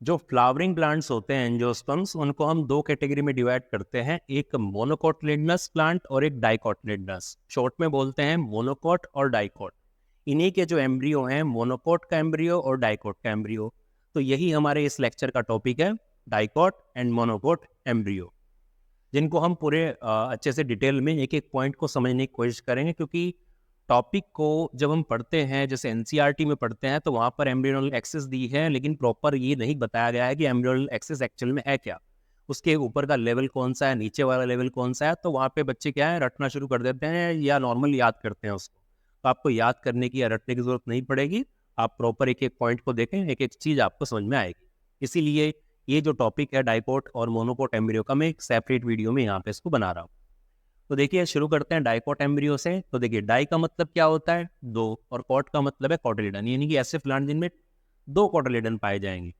जो flowering plants होते हैं एंजियोस्पर्म्स, उनको हम दो कैटेगरी में डिवाइड करते हैं, एक मोनोकोटिलेडनस प्लांट और एक डाइकोटिलेडनस। शॉर्ट में बोलते हैं मोनोकोट और डाइकोट। इन्हीं के जो एम्ब्रियो हैं, मोनोकोट का एम्ब्रियो और डाइकोट का एम्ब्रियो। तो यही हमारे इस लेक्चर का टॉपिक है, डाइकोट एंड मोनोकोट एम्ब्रियो, जिनको हम पूरे अच्छे से डिटेल में एक एक पॉइंट को समझने की कोशिश करेंगे। क्योंकि टॉपिक को जब हम पढ़ते हैं, जैसे एनसीईआरटी में पढ़ते हैं, तो वहाँ पर एम्ब्रियोनल एक्सिस दी है, लेकिन प्रॉपर ये नहीं बताया गया है कि एम्ब्रियोनल एक्सिस एक्चुअल में है क्या, उसके ऊपर का लेवल कौन सा है, नीचे वाला लेवल कौन सा है। तो वहाँ पे बच्चे क्या है, रटना शुरू कर देते हैं या नॉर्मल याद करते हैं उसको। तो आपको याद करने की या रटने की जरूरत नहीं पड़ेगी। आप प्रॉपर एक एक पॉइंट को देखें, एक एक चीज़ आपको समझ में आएगी। इसीलिए ये जो टॉपिक है डाइकोट और मोनोकोट एम्ब्रियो का, मैं एक सेपरेट वीडियो में यहाँ पे इसको बना रहा हूँ। तो देखिए शुरू करते हैं डाइकोट एम्ब्रियो से। तो देखिए डाई का मतलब क्या होता है, दो, और कॉट का मतलब है कॉटिलिडन, यानी कि ऐसे प्लांट जिनमें दो कॉटिलिडन पाए जाएंगे।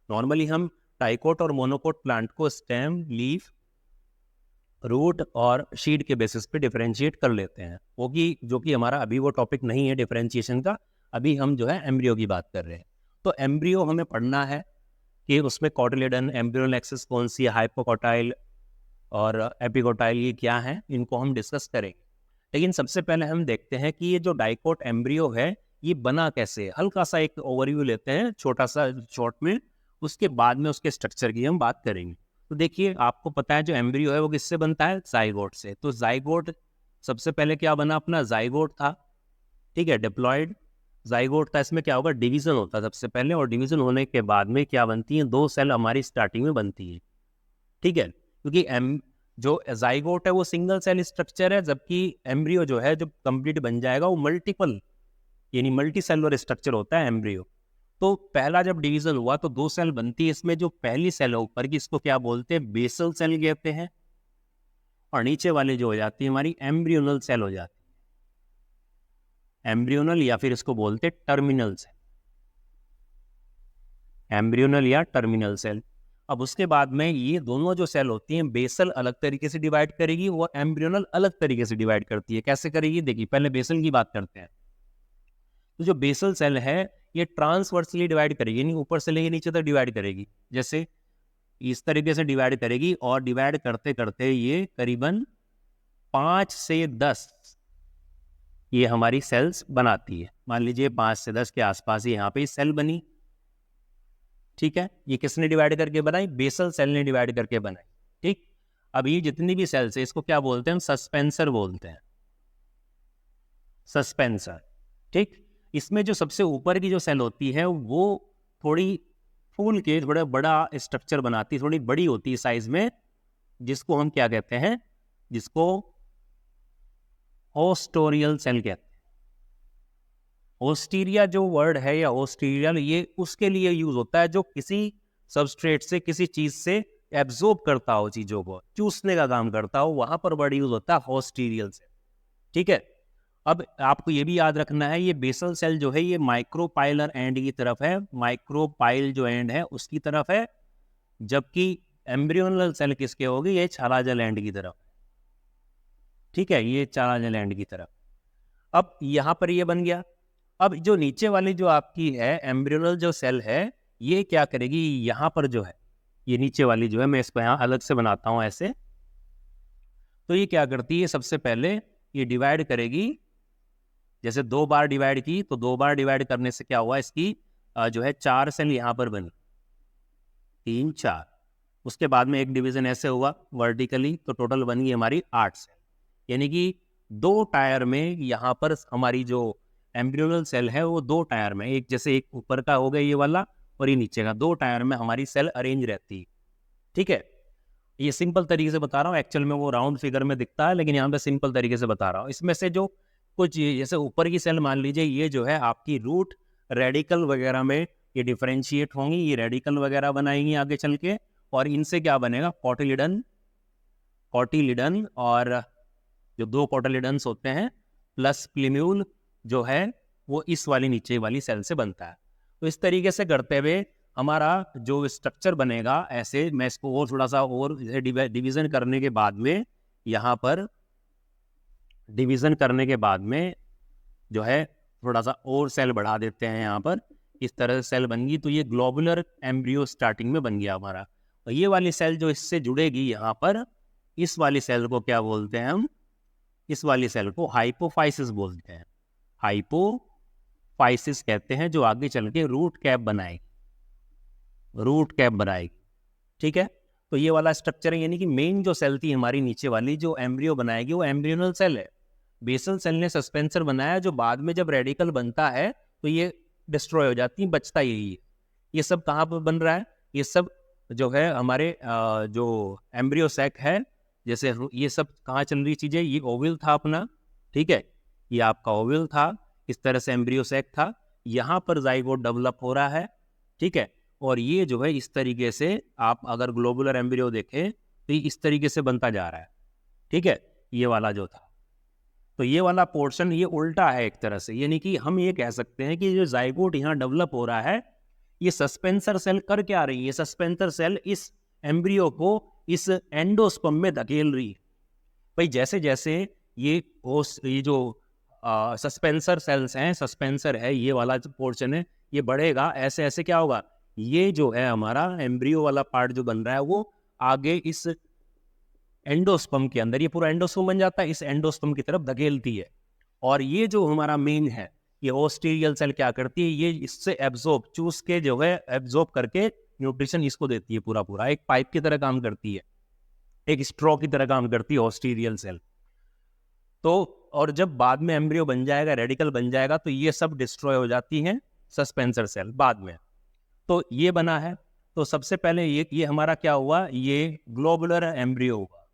नॉर्मली हम डाइकोट और मोनोकोट प्लांट को स्टेम, लीफ, रूट और शीड के बेसिस पे डिफरेंशिएट कर लेते हैं, वो कि जो कि हमारा अभी वो टॉपिक नहीं है डिफरेंशिएशन का। अभी हम जो है एम्ब्रियो की बात कर रहे हैं। तो एम्ब्रियो हमें पढ़ना है कि उसमें कॉटिलिडन, एम्ब्रियोनल एक्सिस कौन सी है, हाइपोकॉटाइल और एपिकोटाइल, ये क्या है, इनको हम डिस्कस करेंगे। लेकिन सबसे पहले हम देखते हैं कि ये जो डाइकोट एम्ब्रियो है, ये बना कैसे है। हल्का सा एक ओवरव्यू लेते हैं, छोटा सा शॉर्ट में, उसके बाद में उसके स्ट्रक्चर की हम बात करेंगे। तो देखिए आपको पता है जो एम्ब्रियो है वो किससे बनता है, जाइगोट से। तो जाइगोट सबसे पहले क्या बना, अपना जाइगोट था, ठीक है, डिप्लॉयड जाइगोट था। इसमें क्या होगा, डिवीजन होता है सबसे पहले, और डिवीजन होने के बाद में क्या बनती है, दो सेल हमारी स्टार्टिंग में बनती है, ठीक है। क्योंकि एम जो जाइगोट है वो सिंगल सेल स्ट्रक्चर है, जबकि एम्ब्रियो जो है, जब कंप्लीट बन जाएगा, वो मल्टीपल यानी मल्टी सेलुलर स्ट्रक्चर होता है एम्ब्रियो। तो पहला जब डिवीजन हुआ तो दो सेल बनती है। इसमें जो पहली सेल है ऊपर की, इसको क्या बोलते हैं, बेसल सेल कहते हैं, और नीचे वाली जो हो जाती है हमारी एम्ब्रियोनल सेल हो जाती है, एम्ब्रियोनल या फिर इसको बोलते हैं टर्मिनल सेल, एम्ब्रियोनल या टर्मिनल सेल। अब उसके बाद में ये दोनों जो सेल होती हैं, बेसल अलग तरीके से डिवाइड करेगी और एम्ब्रियोनल अलग तरीके से डिवाइड करती है। कैसे करेगी, देखिए पहले बेसल की बात करते हैं। तो जो बेसल सेल है, ये ट्रांसवर्सली डिवाइड करेगी, यानी ऊपर से लेके नीचे तक डिवाइड करेगी। जैसे इस तरीके से डिवाइड करेगी, और डिवाइड करते करते ये करीबन 5 से 10 ये हमारी सेल्स बनाती है। मान लीजिए 5 से 10 के आसपास यहाँ पे सेल बनी, ठीक है। ये किसने डिवाइड करके बनाई, बेसल सेल ने डिवाइड करके बनाई, ठीक। अब ये जितनी भी सेल्स है, इसको क्या बोलते हैं हम, सस्पेंसर बोलते हैं, सस्पेंसर, ठीक। इसमें जो सबसे ऊपर की जो सेल होती है, वो थोड़ी फूल के थोड़ा बड़ा स्ट्रक्चर बनाती है, थोड़ी बड़ी होती है साइज में, जिसको हम क्या कहते हैं, जिसको ओस्टोरियल सेल कहते हैं। ओस्टीरिया जो वर्ड है, या ओस्टीरियल, ये उसके लिए यूज होता है जो किसी सबस्ट्रेट से, किसी चीज से एब्जॉर्ब करता हो, चीजों को चूसने का काम करता हो, वहां पर वर्ड यूज होता है ओस्टीरियल सेल, ठीक है। अब आपको ये भी याद रखना है, ये बेसल सेल जो है ये माइक्रोपाइलर एंड की तरफ है, माइक्रोपाइल जो एंड है उसकी तरफ है, जबकि एम्ब्रियोनल सेल किसके होगी, ये छालाजल एंड की तरफ, ठीक है, ये छालाजल एंड की तरफ। अब यहां पर ये बन गया। अब जो नीचे वाली जो आपकी है एम्ब्रियोनल जो सेल है, ये क्या करेगी, यहाँ पर जो है, ये नीचे वाली जो है, मैं इसको यहाँ अलग से बनाता हूँ ऐसे। तो ये क्या करती है, सबसे पहले ये डिवाइड करेगी। जैसे 2 बार डिवाइड की, तो 2 बार डिवाइड करने से क्या हुआ, इसकी जो है 4 सेल यहाँ पर बनी, 3, 4। उसके बाद में एक डिवीजन ऐसे हुआ वर्टिकली, तो टोटल बन गई हमारी 8 सेल। यानी कि 2 टायर में यहाँ पर हमारी जो एम्ब्रियोनल सेल है, वो 2 टायर में, एक जैसे एक ऊपर का हो गया ये वाला, और ये नीचे का, 2 टायर में हमारी सेल अरेंज रहती है, ठीक है। ये सिंपल तरीके से बता रहा हूँ, एक्चुअल में वो राउंड फिगर में दिखता है, लेकिन यहाँ पे सिंपल तरीके से बता रहा हूँ। इसमें से जो कुछ जैसे ऊपर की सेल मान लीजिए, ये जो है आपकी रूट रेडिकल वगैरह में ये डिफरेंशिएट होंगी, ये रेडिकल वगैरह बनाएंगी आगे चल के, और इनसे क्या बनेगा, कॉटिलिडन, कॉटिलिडन, और जो 2 कॉटिलिडन्स होते हैं प्लस प्लिम्यूल जो है, वो इस वाली नीचे वाली सेल से बनता है। तो इस तरीके से करते हुए हमारा जो स्ट्रक्चर बनेगा, ऐसे मैं इसको और थोड़ा सा और डिवीजन करने के बाद में, यहाँ पर डिवीजन करने के बाद में जो है थोड़ा सा और सेल बढ़ा देते हैं यहाँ पर, इस तरह से सेल बन गई, तो ये ग्लोबुलर एम्ब्रियो स्टार्टिंग में बन गया हमारा। और ये वाली सेल जो इससे जुड़ेगी यहाँ पर, इस वाली सेल को क्या बोलते हैं हम? इस वाली सेल को हाइपोफाइसिस बोलते हैं। हाइपोफाइसिस कहते हैं, जो आगे चल के रूट कैप बनाएगी, रूट कैप बनाएगी। ठीक है, तो ये वाला स्ट्रक्चर है, यानी कि मेन जो सेल थी हमारी नीचे वाली जो एम्ब्रियो बनाएगी वो एम्ब्रियोनल सेल है। बेसल सेल ने सस्पेंसर बनाया, जो बाद में जब रेडिकल बनता है तो ये डिस्ट्रॉय हो जाती है, बचता यही है। ये सब कहाँ पर बन रहा है? ये सब जो है हमारे जो एम्ब्रियो सैक है, जैसे ये सब कहाँ चल रही चीज़ें, ये ओविल था अपना, ठीक है, ये आपका ओविल था, इस तरह से एम्ब्रियो सैक था, यहाँ पर जाइगोट डेवलप हो रहा है, ठीक है, और ये जो है इस तरीके से, आप अगर ग्लोबुलर एम्ब्रियो देखें तो ये इस तरीके से बनता जा रहा है, ठीक है, ये वाला जो था। तो ये वाला पोर्शन ये उल्टा है एक तरह से, यानी कि हम ये कह सकते हैं कि जो जाइगोट यहाँ डेवलप हो रहा है, ये सस्पेंसर सेल कर क्या रही है? सस्पेंसर सेल इस एम्ब्रियो को इस एंडोस्पर्म में धकेल रही है। भाई जैसे जैसे ये जो सस्पेंसर सेल्स हैं, सस्पेंसर है, ये वाला जो पोर्शन है, ये बढ़ेगा, ऐसे ऐसे क्या होगा, ये जो है हमारा एम्ब्रियो वाला पार्ट जो बन रहा है वो आगे इस एंडोस्पर्म के अंदर, ये पूरा एंडोस्पर्म बन जाता है, इस एंडोस्पर्म की तरफ धकेलती है। और ये जो हमारा मेन है, ये ओस्टेरियल सेल क्या करती है, ये इससे एब्जॉर्ब, चूस के जो है एब्जॉर्ब करके न्यूट्रिशन इसको देती है, पूरा पूरा एक पाइप की तरह काम करती है, एक स्ट्रॉ की तरह काम करती है ओस्टेरियल सेल। तो और जब बाद में एम्ब्रियो बन जाएगा, रेडिकल बन जाएगा, तो ये सब डिस्ट्रॉय हो जाती हैं सस्पेंसर सेल बाद में। तो ये बना है, तो सबसे पहले ये हमारा क्या हुआ, ये ग्लोबुलर एम्ब्रियो हुआ,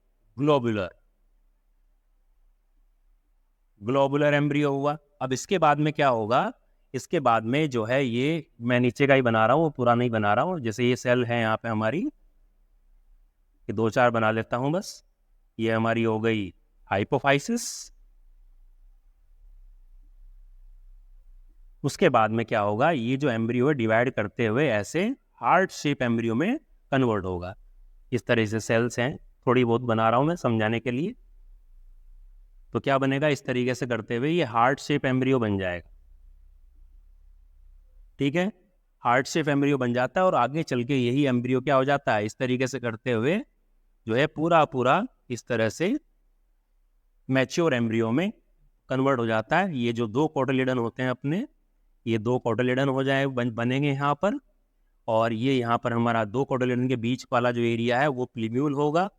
ग्लोबुलर एम्ब्रियो हुआ। अब इसके बाद में क्या होगा, इसके बाद में जो है, ये मैं नीचे का ही बना रहा हूँ, पूरा नहीं बना रहा हूँ, जैसे ये सेल है यहाँ पे हमारी, ये 2-4 बना लेता हूँ बस। ये हमारी हो गई हाइपोफाइसिस। उसके बाद में क्या होगा, ये जो एम्ब्रियो है डिवाइड करते हुए ऐसे हार्ट शेप एम्ब्रियो में कन्वर्ट होगा। इस तरह से सेल्स हैं, थोड़ी बहुत बना रहा हूँ मैं समझाने के लिए। तो क्या बनेगा, इस तरीके से करते हुए ये हार्ट शेप एम्ब्रियो बन जाएगा, ठीक है, हार्ट शेप एम्ब्रियो बन जाता है। और आगे चल के यही एम्ब्रियो क्या हो जाता है, इस तरीके से करते हुए जो है पूरा पूरा इस तरह से मैच्योर एम्ब्रियो में कन्वर्ट हो जाता है। ये जो 2 कोटिलिडन होते हैं अपने, ये 2 कोटिलिडन हो जाए बनेंगे यहाँ पर, और ये यहाँ पर हमारा 2 कोटिलिडन के बीच वाला जो एरिया है वो प्लीम्यूल होगा,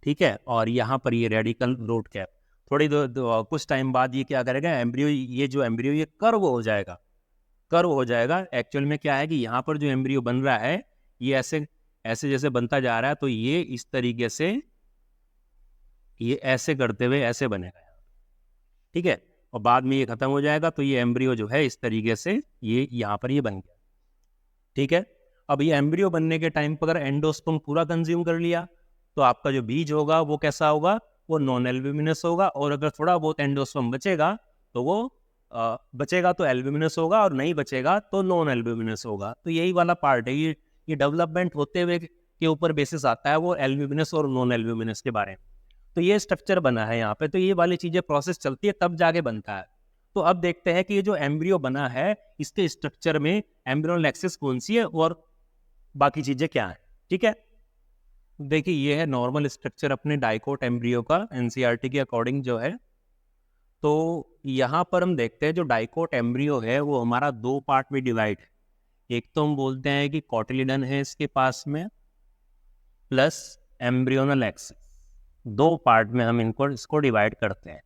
ठीक है, और यहाँ पर ये रेडिकल रूट कैप। थोड़ी कुछ टाइम बाद ये क्या करेगा, एम्ब्रियो, ये जो एम्ब्रियो ये कर्व हो जाएगा, कर्व हो जाएगा। एक्चुअल में क्या है कि यहाँ पर जो एम्ब्रियो बन रहा है, ये ऐसे ऐसे जैसे बनता जा रहा है, तो ये इस तरीके से, ये ऐसे करते हुए ऐसे बनेगा, ठीक है, और बाद में ये खत्म हो जाएगा। तो ये एम्ब्रियो जो है इस तरीके से ये यहाँ पर ये बन गया, ठीक है। अब ये एम्ब्रियो बनने के टाइम पर अगर एंडोस्पर्म पूरा कंज्यूम कर लिया, तो आपका जो बीज होगा वो कैसा होगा, वो नॉन एल्ब्यूमिनस होगा। और अगर थोड़ा बहुत एंडोस्पर्म बचेगा तो वो बचेगा तो एल्ब्यूमिनस होगा, और नहीं बचेगा तो नॉन एल्ब्यूमिनस होगा। तो यही वाला पार्ट है, ये डेवलपमेंट होते हुए के ऊपर बेसिस आता है वो एल्ब्यूमिनस और नॉन एल्ब्यूमिनस के बारे में। तो ये स्ट्रक्चर बना है यहाँ पे, तो ये वाली चीजें प्रोसेस चलती है तब जाके बनता है। तो अब देखते हैं कि ये जो एम्ब्रियो बना है, इसके स्ट्रक्चर में एम्ब्रियोनल एक्सिस कौन सी है और बाकी चीजें क्या है, ठीक है। देखिए ये है नॉर्मल स्ट्रक्चर अपने डाइकोट एम्ब्रियो का, एनसीईआरटी के अकॉर्डिंग जो है। तो यहाँ पर हम देखते हैं जो डाइकोट एम्ब्रियो है वो हमारा 2 पार्ट में डिवाइड है। एक तो हम बोलते हैं कि कॉटिलिडन है इसके पास में, प्लस एम्ब्रियोनल एक्सिस, 2 पार्ट में हम इसको डिवाइड करते हैं।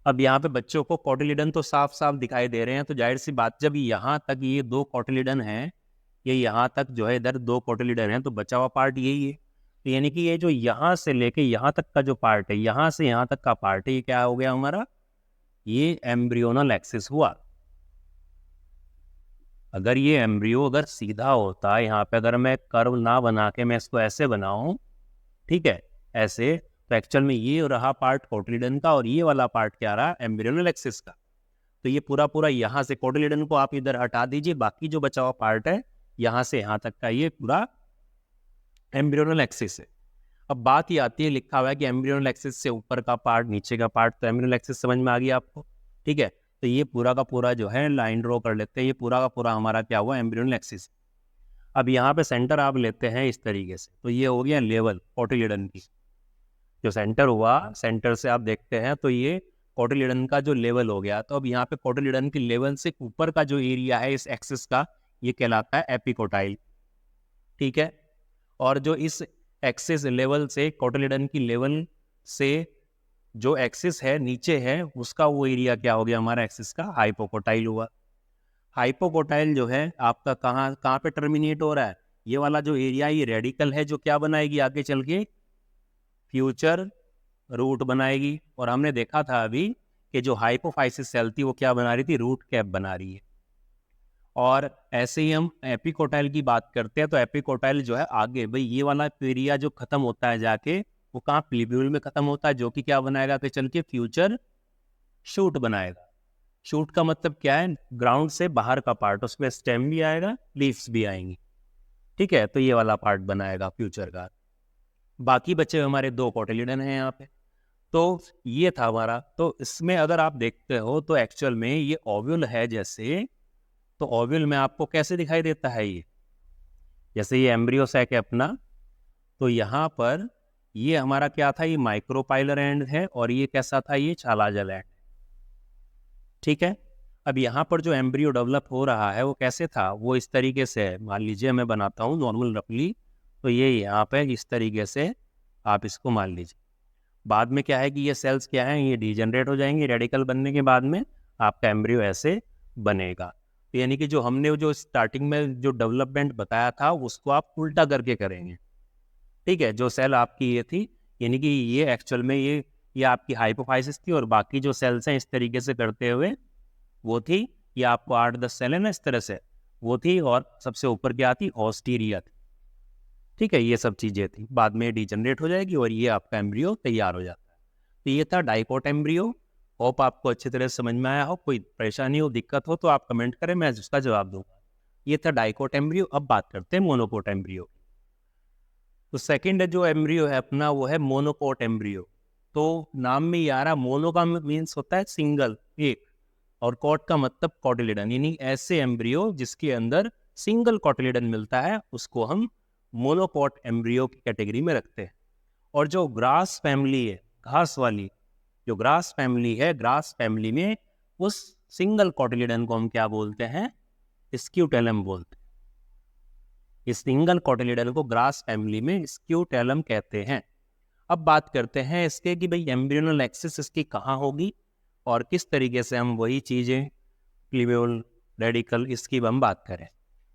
अब यहाँ पे बच्चों को कॉटिलिडन तो साफ साफ दिखाई दे रहे हैं, तो जाहिर सी बात, जब यहाँ तक ये 2 कॉटिलिडन हैं, ये यहाँ तक जो है इधर 2 कॉटिलिडन हैं, तो बचा हुआ पार्ट यही है। तो यानी कि ये जो यहाँ से लेके यहाँ तक का जो पार्ट है, यहाँ से यहाँ तक का पार्ट है, ये क्या हो गया हमारा, ये एम्ब्रियोनल एक्सिस हुआ। अगर ये एम्ब्रियो अगर सीधा होता, यहाँ पे अगर मैं कर्व ना बना के मैं इसको ऐसे बनाऊं, ठीक है, ऐसे, तो एक्चुअल में ये रहा पार्ट कोटिलिडन का, और ये वाला पार्ट क्या रहा, एम्ब्रियोनल एक्सिस का। तो ये पूरा पूरा यहाँ से कोटिलिडन को आप इधर हटा दीजिए, बाकी जो बचा हुआ पार्ट है यहाँ से यहाँ तक का ये पूरा एम्ब्रियोनल एक्सिस है। अब बात ये आती है, लिखा हुआ है कि एम्ब्रियोनल एक्सिस से ऊपर का पार्ट, नीचे का पार्ट, तो एम्ब्रियोनल एक्सिस समझ में आ गया आपको, ठीक है। तो तो ये पूरा का पूरा जो है लाइन ड्रॉ कर लेते हैं, ये पूरा का पूरा हमारा क्या हुआ, एम्ब्रियोनल एक्सिस। अब यहाँ पे सेंटर आप लेते हैं इस तरीके से, तो ये हो गया लेवल कोटिलिडन की, जो सेंटर हुआ, सेंटर से आप देखते हैं तो ये कोटिलिडन का जो लेवल हो गया। तो अब यहाँ पे कोटिलिडन की लेवल से ऊपर का जो एरिया है इस एक्सिस का, ये कहलाता है एपिकोटाइल, ठीक है। और जो इस एक्सिस लेवल से, कोटिलिडन की लेवल से जो एक्सिस है नीचे है, उसका वो एरिया क्या हो गया हमारा एक्सिस का, हाइपोकोटाइल हुआ। हाइपोकोटाइल जो है आपका कहाँ कहाँ पे टर्मिनेट हो रहा है, ये वाला जो एरिया, ये रेडिकल है जो क्या बनाएगी आगे चल के, फ्यूचर रूट बनाएगी। और हमने देखा था अभी कि जो हाइपोफाइसिस सेल थी वो क्या बना रही थी, रूट कैप बना रही है। और ऐसे ही हम एपिकोटाइल की बात करते हैं, तो एपिकोटाइल जो है आगे, भाई ये वाला एरिया जो खत्म होता है जाके, वो कहाँ, प्लीब्यूल में खत्म होता है, जो कि क्या बनाएगा कि चल के फ्यूचर शूट बनाएगा। शूट का मतलब क्या है, ग्राउंड से बाहर का पार्ट, उसमें स्टेम भी आएगा, लीव्स भी आएंगी, ठीक है। तो ये वाला पार्ट बनाएगा फ्यूचर का। बाकी बचे हमारे दो कोटिलिडन हैं यहाँ पे। तो ये था हमारा। तो इसमें अगर आप देखते हो तो एक्चुअल में ये ओव्यूल है जैसे, तो ओव्यूल में आपको कैसे दिखाई देता है, ये जैसे ये एम्ब्रियो सैक है अपना, तो यहाँ पर ये हमारा क्या था, ये माइक्रोपाइलर एंड है, और ये कैसा था, ये छालाजल एंड, ठीक है। अब यहाँ पर जो एम्ब्रियो डेवलप हो रहा है वो कैसे था, वो इस तरीके से है। मान लीजिए मैं बनाता हूँ नॉर्मल रफली, तो ये यहाँ पे इस तरीके से आप इसको मान लीजिए। बाद में क्या है कि ये सेल्स क्या है, ये डीजनरेट हो जाएंगे, रेडिकल बनने के बाद में आपका एम्ब्रियो ऐसे बनेगा। तो यानी कि जो हमने जो स्टार्टिंग में जो डेवलपमेंट बताया था उसको आप उल्टा करके करेंगे, ठीक है। जो सेल आपकी ये थी, यानी कि ये एक्चुअल में ये आपकी हाइपोफाइसिस थी, और बाकी जो सेल्स हैं इस तरीके से करते हुए वो थी, ये आपको 8-10 सेल है ना इस तरह से, वो थी। और सबसे ऊपर क्या थी, ऑस्टीरिया थी, ठीक है। ये सब चीज़ें थी, बाद में डिजनरेट हो जाएगी और ये आपका एम्ब्रियो तैयार हो जाता है। तो ये था डाइकोट एम्ब्रियो। होप आपको अच्छी तरह से समझ में आया हो। कोई परेशानी हो, दिक्कत हो तो आप कमेंट करें, मैं उसका जवाब दूंगा। ये था डाइकोट एम्ब्रियो। अब बात करते हैं मोनोकोट एम्ब्रियो। तो सेकंड जो एम्ब्रियो है अपना वो है मोनोकोट एम्ब्रियो। तो नाम में ही आ रहा, मोनो का मीन्स होता है सिंगल, एक, और कोट का मतलब कोटिलिडन, यानी ऐसे एम्ब्रियो जिसके अंदर सिंगल कोटिलिडन मिलता है उसको हम मोनोकोट एम्ब्रियो की कैटेगरी में रखते हैं। और जो ग्रास फैमिली है, घास वाली जो ग्रास फैमिली है, ग्रास फैमिली में उस सिंगल कोटिलिडन को हम क्या बोलते हैं, स्क्यूटेलम बोलते हैं। इस सिंगल कोटिलिडन को ग्रास फैमिली में स्क्यूटेलम कहते हैं। अब बात करते हैं इसके कि भाई एम्ब्रियोनल एक्सिस इसकी कहाँ होगी और किस तरीके से हम वही चीज़ें, प्लीब्यूल, रेडिकल, इसकी हम बात करें।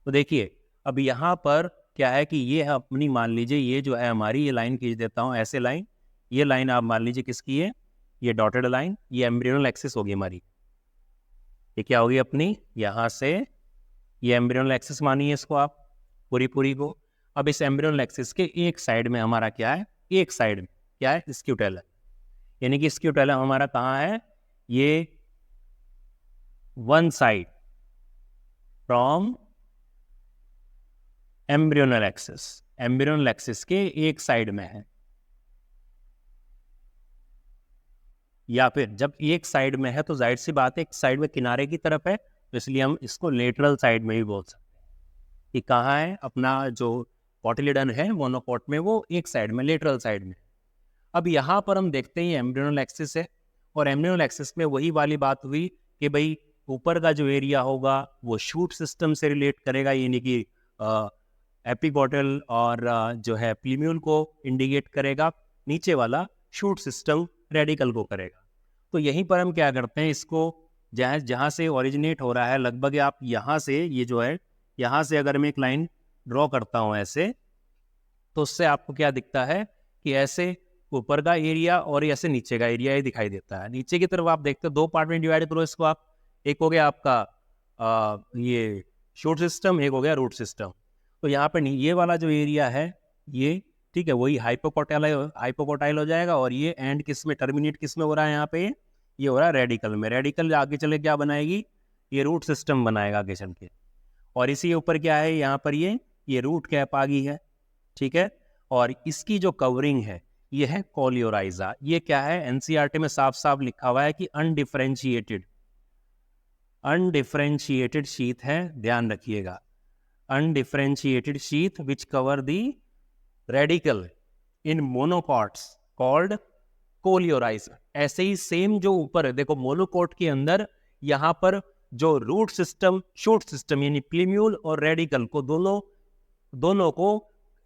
तो देखिए अब यहाँ पर क्या है कि ये है अपनी, मान लीजिए ये जो है हमारी, ये लाइन खींच देता हूँ ऐसे लाइन, ये लाइन आप मान लीजिए किसकी है, ये डॉटेड लाइन, ये एम्ब्रियोनल एक्सिस होगी हमारी। ये क्या होगी अपनी, यहाँ से ये एम्ब्रियोनल एक्सिस मानिए इसको आप, पूरी को। अब इस एम्ब्रियोनल एक्सिस के एक साइड में हमारा क्या है, एक साइड में क्या है, स्क्यूटेलम, यानी कि स्क्यूटेलम हमारा कहाँ है, ये one side from embryonal axis, embryonal axis के एक साइड में है। या फिर जब एक साइड में है तो जाहिर सी बात है एक साइड में किनारे की तरफ है, तो इसलिए हम इसको लेटरल साइड में भी बोल सकते हैं कि कहाँ है अपना जो कोटिलिडन है मोनोकोट में, वो एक साइड में, लेटरल साइड में। अब यहाँ पर हम देखते हैं एम्ब्रियोनल एक्सिस है, और एम्ब्रियोनल एक्सिस में वही वाली बात हुई कि भाई ऊपर का जो एरिया होगा वो शूट सिस्टम से रिलेट करेगा, यानी कि एपिकोटल और जो है प्लीम्यूल को इंडिकेट करेगा, नीचे वाला शूट सिस्टम रेडिकल को करेगा। तो यहीं पर हम क्या करते हैं, इसको जहाँ से ओरिजिनेट हो रहा है, लगभग आप यहाँ से, ये जो है यहाँ से अगर मैं एक लाइन ड्रॉ करता हूँ ऐसे, तो उससे आपको क्या दिखता है कि ऐसे ऊपर का एरिया और ऐसे नीचे का एरिया ही दिखाई देता है। नीचे की तरफ आप देखते हो दो पार्ट में डिवाइड करो इसको आप, एक हो गया आपका ये शूट सिस्टम, एक हो गया रूट सिस्टम। तो यहाँ पर ये वाला जो एरिया है ये, ठीक है, वही हाइपोकोटाइल हो जाएगा, और ये एंड किस में, टर्मिनेट किस में हो रहा है यहाँ पे, ये हो रहा है रेडिकल में। रेडिकल आगे चले क्या बनाएगी, ये रूट सिस्टम बनाएगा आगे चल के। और इसी के ऊपर क्या है, यहाँ पर ये रूट कैप आ गई है, ठीक है। और इसकी जो कवरिंग है ये है कोलियोराइजा। ये क्या है, एनसीईआरटी में साफ साफ लिखा हुआ है कि अनडिफरेंशिएटेड अनडिफरेंशिएटेड शीथ है, ध्यान रखिएगा, undifferentiated sheath which cover the radicle in monocots called coleorhiza. ऐसे ही सेम जो ऊपर है, देखो मोनोकोट के अंदर यहाँ पर जो रूट सिस्टम, शूट सिस्टम यानी प्लीम्यूल और रेडिकल को दोनों को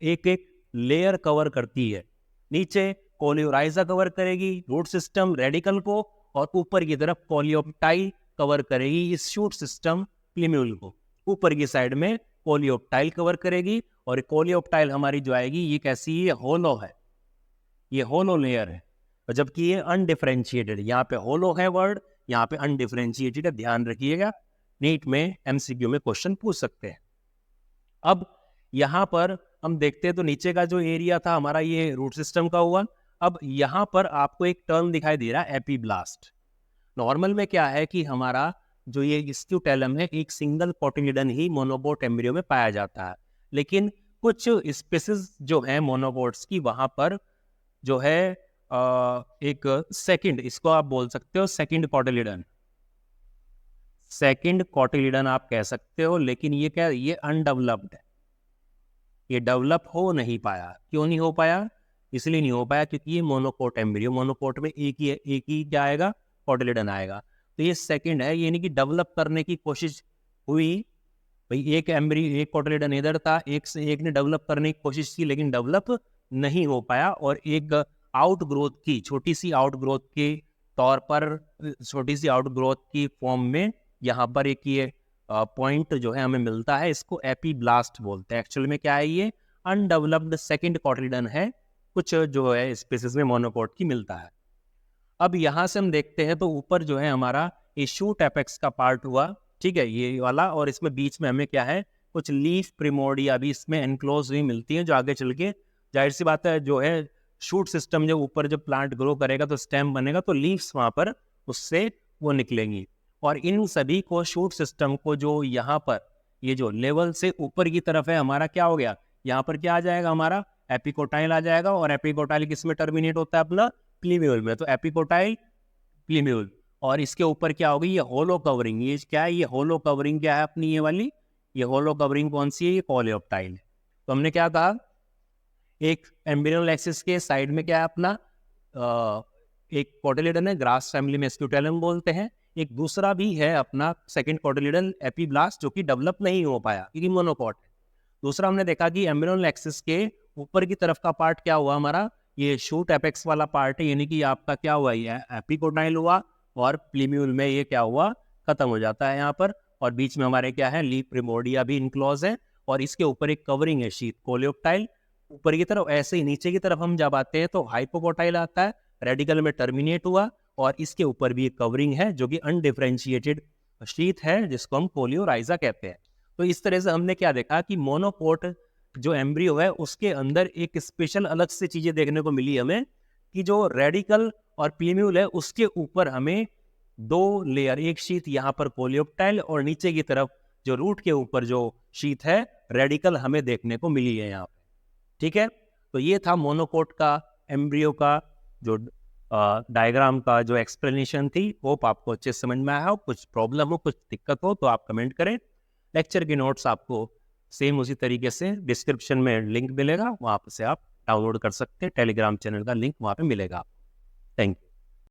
एक एक लेयर कवर करती है। नीचे कोलियोराइजा कवर करेगी रूट सिस्टम रेडिकल को, और ऊपर की तरफ कोलियोप्टाइल कवर करेगी इस शूट सिस्टम प्लीम्यूल को। ऊपर की साइड में कोलियोप्टाइल कवर करेगी, और कोलियोप्टाइल हमारी जो आएगी ये कैसी है, होलो है, ये होलो लेयर है, और जबकि ये अनडिफरेंशिएटेड, यहाँ पे होलो है वर्ड, यहाँ पे अनडिफरेंशिएटेड है, ध्यान रखिएगा, नीट में एमसीक्यू में क्वेश्चन पूछ सकते हैं। अब यहाँ पर हम देखते हैं तो नीचे का जो एरिया था हमारा ये रूट सिस्टम का हुआ। अब यहाँ पर आपको एक टर्म दिखाई दे रहा है एपीब्लास्ट। नॉर्मल में क्या है कि हमारा जो ये स्क्यूटेलम है एक सिंगल कोटिलिडन ही मोनोकोट एम्ब्रियो में पाया जाता है, लेकिन कुछ स्पीसीज जो है मोनोकोट्स की वहां पर जो है एक सेकंड, इसको आप बोल सकते हो सेकंड कोटिलिडन, सेकंड कोटिलिडन आप कह सकते हो, लेकिन ये क्या, ये अनडेवलप्ड है, ये डेवलप हो नहीं पाया। क्यों नहीं हो पाया? इसलिए नहीं हो पाया क्योंकि ये मोनोकोट एम्ब्रियो, मोनोकोट में एक ही क्या आएगा, कोटिलिडन आएगा, तो ये सेकंड है, यानी कि डेवलप करने की कोशिश हुई भाई, एक एम्ब्रियो एक कोटिलिडन इधर था, एक ने डेवलप करने की कोशिश की लेकिन डेवलप नहीं हो पाया, और एक आउटग्रोथ की छोटी सी आउटग्रोथ के तौर पर, छोटी सी आउटग्रोथ की फॉर्म में यहाँ पर एक ये पॉइंट जो है हमें मिलता है, इसको एपीब्लास्ट बोलते हैं। एक्चुअल में क्या है, ये अनडेवलप्ड सेकंड कोटिलिडन है, कुछ जो है स्पीसीज में मोनोकोट की मिलता है। अब यहाँ से हम देखते हैं तो ऊपर जो है हमारा ये शूट एपेक्स का पार्ट हुआ, ठीक है, ये वाला, और इसमें बीच में हमें क्या है, कुछ लीफ प्रिमोर्डिया भी इसमें एनक्लोज हुई मिलती है, जो आगे चल के जाहिर सी बात है जो है शूट सिस्टम जब ऊपर जब प्लांट ग्रो करेगा तो स्टेम बनेगा, तो लीव्स वहां पर उससे वो निकलेंगी, और इन सभी को शूट सिस्टम को जो यहाँ पर ये जो लेवल से ऊपर की तरफ है हमारा क्या हो गया, यहाँ पर क्या आ जाएगा, हमारा एपिकोटाइल आ जाएगा, और एपिकोटाइल किस में टर्मिनेट होता है, अपना प्लीम्यूल में, तो एपिकोटाइल प्लीम्यूल, और इसके ऊपर क्या होगी, ये होलो कवरिंग, ये क्या है, ये होलो कवरिंग क्या है अपनी, ये वाली, ये होलो कवरिंग कौन सी है, ये कोलियोप्टाइल है। तो हमने क्या कहा, एक एम्ब्रियोनल एक्सिस के साइड में क्या है अपना एक कोटिलिडन है, ग्रास फैमिली में स्क्यूटेलम बोलते हैं, एक दूसरा भी है अपना सेकंड कोटिलिडन एपीब्लास्ट, जो कि डेवलप नहीं हो पाया क्योंकि मोनोकोट है। दूसरा हमने देखा कि एम्ब्रियोनल एक्सिस के ऊपर की तरफ का पार्ट क्या हुआ हमारा, ये शूट एपेक्स वाला पार्ट है, यानी कि आपका क्या हुआ, ये एपिकोटाइल हुआ, और प्लीम्यूल में ये क्या हुआ, खत्म हो जाता है यहाँ पर, और बीच में हमारे क्या है, लीफ प्रिमोर्डिया भी इनक्लोज है, और इसके ऊपर एक कवरिंग है शीट कोलियोप्टाइल ऊपर की तरफ। ऐसे ही नीचे की तरफ हम जब आते हैं तो हाइपोकोटाइल आता है, रेडिकल में टर्मिनेट हुआ, और इसके ऊपर भी एक कवरिंग है जो कि अनडिफरेंशिएटेड शीथ है, जिसको हम कोलियोराइजा कहते हैं। तो इस तरह से हमने क्या देखा कि मोनोकोट जो एम्ब्रियो है उसके अंदर एक स्पेशल अलग से चीजें देखने को मिली हमें, कि जो रेडिकल और प्लीम्यूल है उसके ऊपर हमें दो लेयर, एक शीथ यहाँ पर कोलियोप्टाइल, और नीचे की तरफ जो रूट के ऊपर जो शीथ है रेडिकल हमें देखने को मिली है यहाँ पे, ठीक है। तो ये था मोनोकोट का एम्ब्रियो का जो डायग्राम का जो एक्सप्लेनेशन थी। होप आपको अच्छे समझ में आया हो, कुछ प्रॉब्लम हो, कुछ दिक्कत हो तो आप कमेंट करें। लेक्चर के नोट्स आपको सेम उसी तरीके से डिस्क्रिप्शन में लिंक मिलेगा, वहाँ से आप डाउनलोड कर सकते हैं, टेलीग्राम चैनल का लिंक वहाँ पे मिलेगा। Thank you.